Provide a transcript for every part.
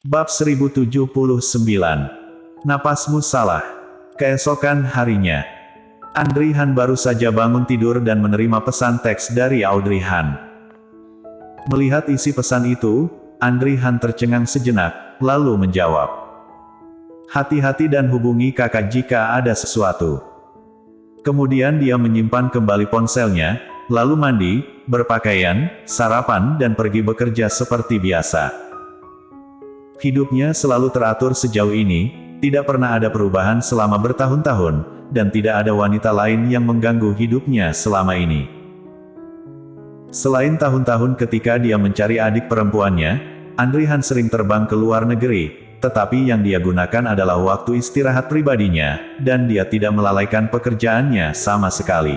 Bab 1079. Napasmu salah. Keesokan harinya, Andri Han baru saja bangun tidur dan menerima pesan teks dari Audrey Han. Melihat isi pesan itu, Andri Han tercengang sejenak, lalu menjawab, "Hati-hati dan hubungi kakak jika ada sesuatu." Kemudian dia menyimpan kembali ponselnya, lalu mandi, berpakaian, sarapan dan pergi bekerja seperti biasa. Hidupnya selalu teratur sejauh ini, tidak pernah ada perubahan selama bertahun-tahun, dan tidak ada wanita lain yang mengganggu hidupnya selama ini. Selain tahun-tahun ketika dia mencari adik perempuannya, Andri Han sering terbang ke luar negeri, tetapi yang dia gunakan adalah waktu istirahat pribadinya, dan dia tidak melalaikan pekerjaannya sama sekali.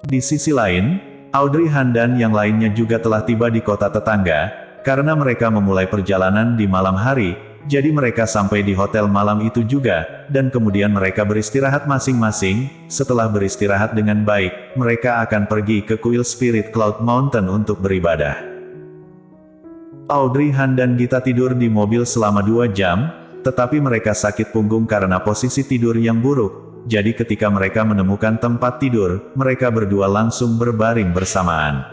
Di sisi lain, Audrey Han dan yang lainnya juga telah tiba di kota tetangga, karena mereka memulai perjalanan di malam hari, jadi mereka sampai di hotel malam itu juga, dan kemudian mereka beristirahat masing-masing. Setelah beristirahat dengan baik, mereka akan pergi ke kuil Spirit Cloud Mountain untuk beribadah. Audrey Han dan Gita tidur di mobil selama 2 jam, tetapi mereka sakit punggung karena posisi tidur yang buruk, jadi ketika mereka menemukan tempat tidur, mereka berdua langsung berbaring bersamaan.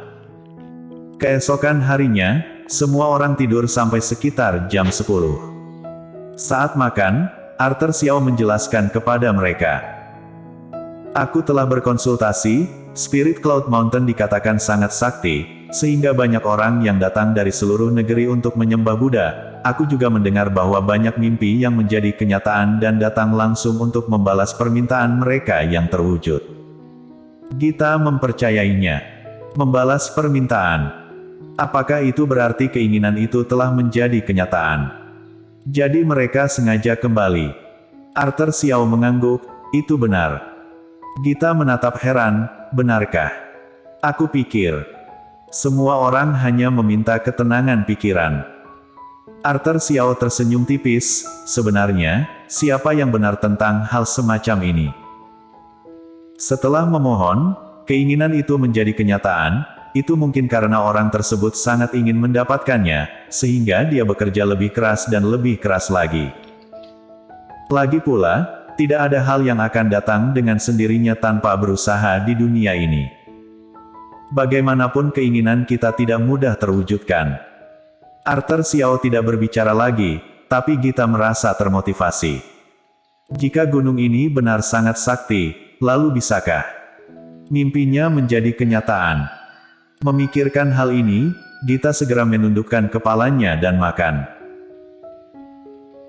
Keesokan harinya, semua orang tidur sampai sekitar jam 10. Saat makan, Arthur Xiao menjelaskan kepada mereka. "Aku telah berkonsultasi, Spirit Cloud Mountain dikatakan sangat sakti, sehingga banyak orang yang datang dari seluruh negeri untuk menyembah Buddha. Aku juga mendengar bahwa banyak mimpi yang menjadi kenyataan dan datang langsung untuk membalas permintaan mereka yang terwujud." Gita mempercayainya. Membalas permintaan. Apakah itu berarti keinginan itu telah menjadi kenyataan? Jadi mereka sengaja kembali. Arthur Xiao mengangguk, "Itu benar." Gita menatap heran, "Benarkah? Aku pikir semua orang hanya meminta ketenangan pikiran." Arthur Xiao tersenyum tipis, "Sebenarnya, siapa yang benar tentang hal semacam ini?" Setelah memohon, keinginan itu menjadi kenyataan. Itu mungkin karena orang tersebut sangat ingin mendapatkannya, sehingga dia bekerja lebih keras dan lebih keras lagi. Lagi pula, tidak ada hal yang akan datang dengan sendirinya tanpa berusaha di dunia ini. Bagaimanapun keinginan kita tidak mudah terwujudkan. Arthur Xiao tidak berbicara lagi, tapi Gita merasa termotivasi. Jika gunung ini benar sangat sakti, lalu bisakah mimpinya menjadi kenyataan? Memikirkan hal ini, Gita segera menundukkan kepalanya dan makan.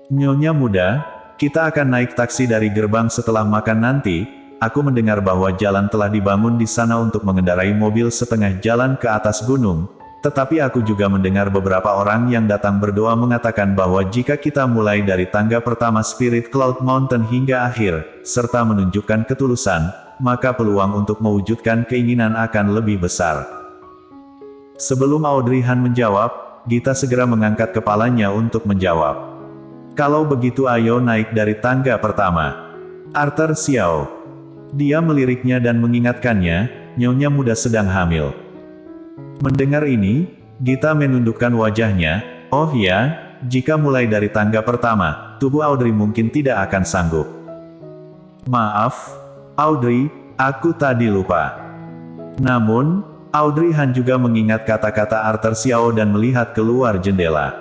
"Nyonya muda, kita akan naik taksi dari gerbang setelah makan nanti. Aku mendengar bahwa jalan telah dibangun di sana untuk mengendarai mobil setengah jalan ke atas gunung, tetapi aku juga mendengar beberapa orang yang datang berdoa mengatakan bahwa jika kita mulai dari tangga pertama Spirit Cloud Mountain hingga akhir, serta menunjukkan ketulusan, maka peluang untuk mewujudkan keinginan akan lebih besar." Sebelum Audrey Han menjawab, Gita segera mengangkat kepalanya untuk menjawab. "Kalau begitu ayo naik dari tangga pertama." Arthur Xiao. Dia meliriknya dan mengingatkannya, "Nyonya muda sedang hamil." Mendengar ini, Gita menundukkan wajahnya. "Oh ya, jika mulai dari tangga pertama, tubuh Audrey mungkin tidak akan sanggup." "Maaf, Audrey, aku tadi lupa." Namun, Audrey Han juga mengingat kata-kata Arthur Xiao dan melihat keluar jendela.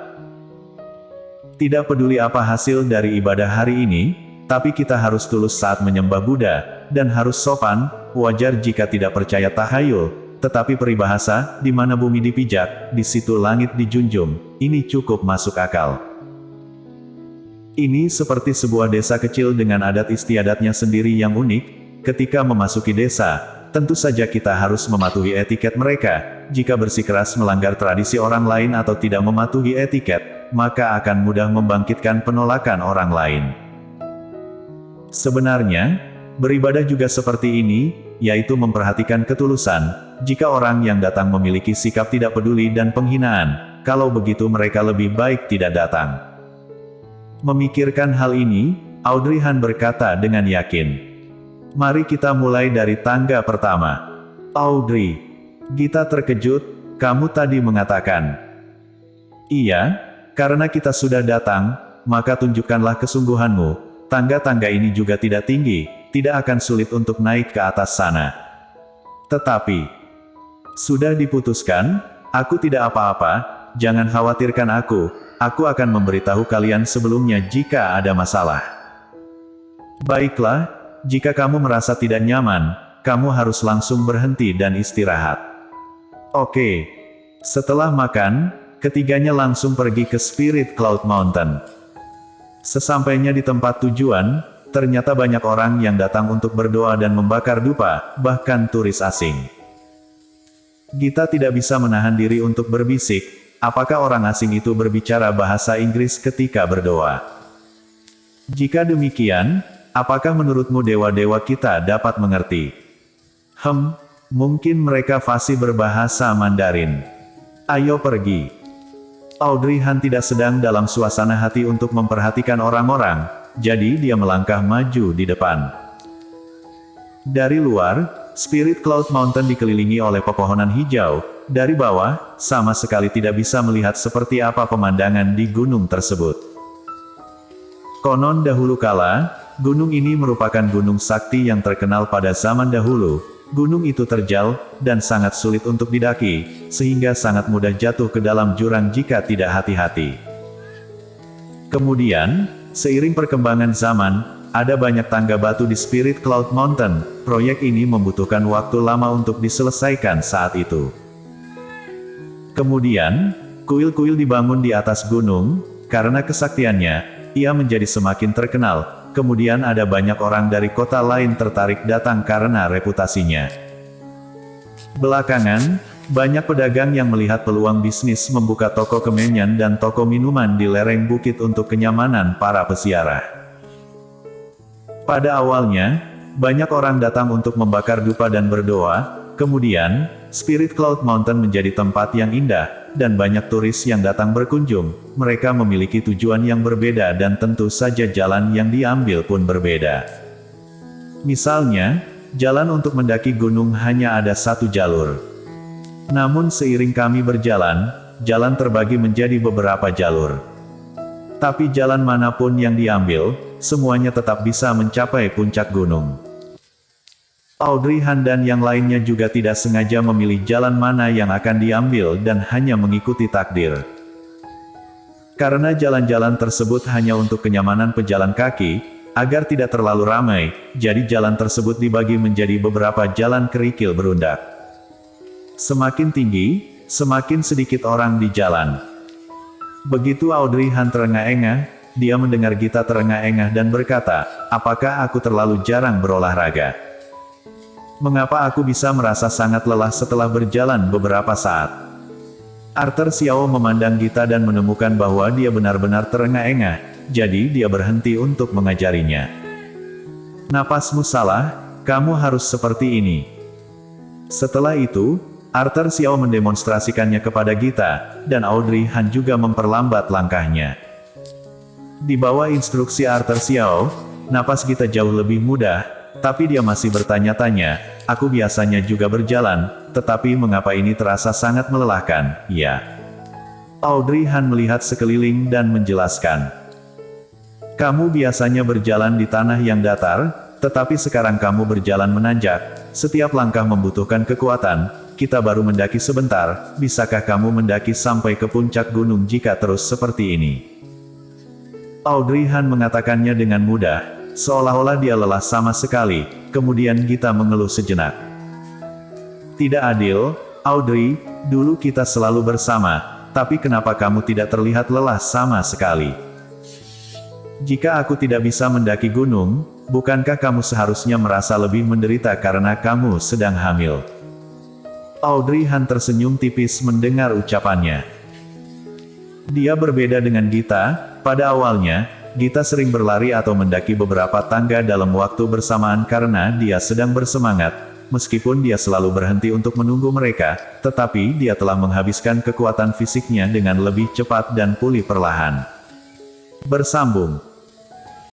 "Tidak peduli apa hasil dari ibadah hari ini, tapi kita harus tulus saat menyembah Buddha, dan harus sopan. Wajar jika tidak percaya tahayul, tetapi peribahasa, di mana bumi dipijak, di situ langit dijunjung, ini cukup masuk akal." Ini seperti sebuah desa kecil dengan adat istiadatnya sendiri yang unik. Ketika memasuki desa, tentu saja kita harus mematuhi etiket mereka. Jika bersikeras melanggar tradisi orang lain atau tidak mematuhi etiket, maka akan mudah membangkitkan penolakan orang lain. Sebenarnya, beribadah juga seperti ini, yaitu memperhatikan ketulusan. Jika orang yang datang memiliki sikap tidak peduli dan penghinaan, kalau begitu mereka lebih baik tidak datang. Memikirkan hal ini, Audrey Han berkata dengan yakin, "Mari kita mulai dari tangga pertama." "Audrey." Gita terkejut, "Kamu tadi mengatakan..." "Iya, karena kita sudah datang, maka tunjukkanlah kesungguhanmu. Tangga-tangga ini juga tidak tinggi, tidak akan sulit untuk naik ke atas sana. Tetapi, sudah diputuskan, aku tidak apa-apa, jangan khawatirkan aku akan memberitahu kalian sebelumnya jika ada masalah. Baiklah, jika kamu merasa tidak nyaman, kamu harus langsung berhenti dan istirahat. Oke. Setelah makan, ketiganya langsung pergi ke Spirit Cloud Mountain. Sesampainya di tempat tujuan, ternyata banyak orang yang datang untuk berdoa dan membakar dupa, bahkan turis asing. Gita tidak bisa menahan diri untuk berbisik, apakah orang asing itu berbicara bahasa Inggris ketika berdoa? Jika demikian, apakah menurutmu dewa-dewa kita dapat mengerti? Mungkin mereka fasih berbahasa Mandarin. Ayo pergi. Audrey Han tidak sedang dalam suasana hati untuk memperhatikan orang-orang, jadi dia melangkah maju di depan. Dari luar, Spirit Cloud Mountain dikelilingi oleh pepohonan hijau. Dari bawah, sama sekali tidak bisa melihat seperti apa pemandangan di gunung tersebut. Konon dahulu kala, gunung ini merupakan gunung sakti yang terkenal pada zaman dahulu. Gunung itu terjal, dan sangat sulit untuk didaki, sehingga sangat mudah jatuh ke dalam jurang jika tidak hati-hati. Kemudian, seiring perkembangan zaman, ada banyak tangga batu di Spirit Cloud Mountain. Proyek ini membutuhkan waktu lama untuk diselesaikan saat itu. Kemudian, kuil-kuil dibangun di atas gunung, karena kesaktiannya, ia menjadi semakin terkenal. Kemudian ada banyak orang dari kota lain tertarik datang karena reputasinya. Belakangan, banyak pedagang yang melihat peluang bisnis membuka toko kemenyan dan toko minuman di lereng bukit untuk kenyamanan para peziarah. Pada awalnya, banyak orang datang untuk membakar dupa dan berdoa, kemudian, Spirit Cloud Mountain menjadi tempat yang indah, dan banyak turis yang datang berkunjung. Mereka memiliki tujuan yang berbeda dan tentu saja jalan yang diambil pun berbeda. Misalnya, jalan untuk mendaki gunung hanya ada satu jalur. Namun seiring kami berjalan, jalan terbagi menjadi beberapa jalur. Tapi jalan manapun yang diambil, semuanya tetap bisa mencapai puncak gunung. Audrey Han dan yang lainnya juga tidak sengaja memilih jalan mana yang akan diambil dan hanya mengikuti takdir. Karena jalan-jalan tersebut hanya untuk kenyamanan pejalan kaki, agar tidak terlalu ramai, jadi jalan tersebut dibagi menjadi beberapa jalan kerikil berundak. Semakin tinggi, semakin sedikit orang di jalan. Begitu Audrey Han terengah-engah, dia mendengar Gita terengah-engah dan berkata, apakah aku terlalu jarang berolahraga? Mengapa aku bisa merasa sangat lelah setelah berjalan beberapa saat? Arthur Xiao memandang Gita dan menemukan bahwa dia benar-benar terengah-engah, jadi dia berhenti untuk mengajarinya. Napasmu salah, kamu harus seperti ini. Setelah itu, Arthur Xiao mendemonstrasikannya kepada Gita, dan Audrey Han juga memperlambat langkahnya. Di bawah instruksi Arthur Xiao, napas Gita jauh lebih mudah, tapi dia masih bertanya-tanya, aku biasanya juga berjalan, tetapi mengapa ini terasa sangat melelahkan, ya? Audrey Han melihat sekeliling dan menjelaskan. Kamu biasanya berjalan di tanah yang datar, tetapi sekarang kamu berjalan menanjak, setiap langkah membutuhkan kekuatan, kita baru mendaki sebentar, bisakah kamu mendaki sampai ke puncak gunung jika terus seperti ini? Audrey Han mengatakannya dengan mudah, seolah-olah dia lelah sama sekali, kemudian Gita mengeluh sejenak. Tidak adil, Audrey, dulu kita selalu bersama, tapi kenapa kamu tidak terlihat lelah sama sekali? Jika aku tidak bisa mendaki gunung, bukankah kamu seharusnya merasa lebih menderita karena kamu sedang hamil? Audrey Han tersenyum tipis mendengar ucapannya. Dia berbeda dengan Gita, pada awalnya, Gita sering berlari atau mendaki beberapa tangga dalam waktu bersamaan karena dia sedang bersemangat, meskipun dia selalu berhenti untuk menunggu mereka, tetapi dia telah menghabiskan kekuatan fisiknya dengan lebih cepat dan pulih perlahan. Bersambung.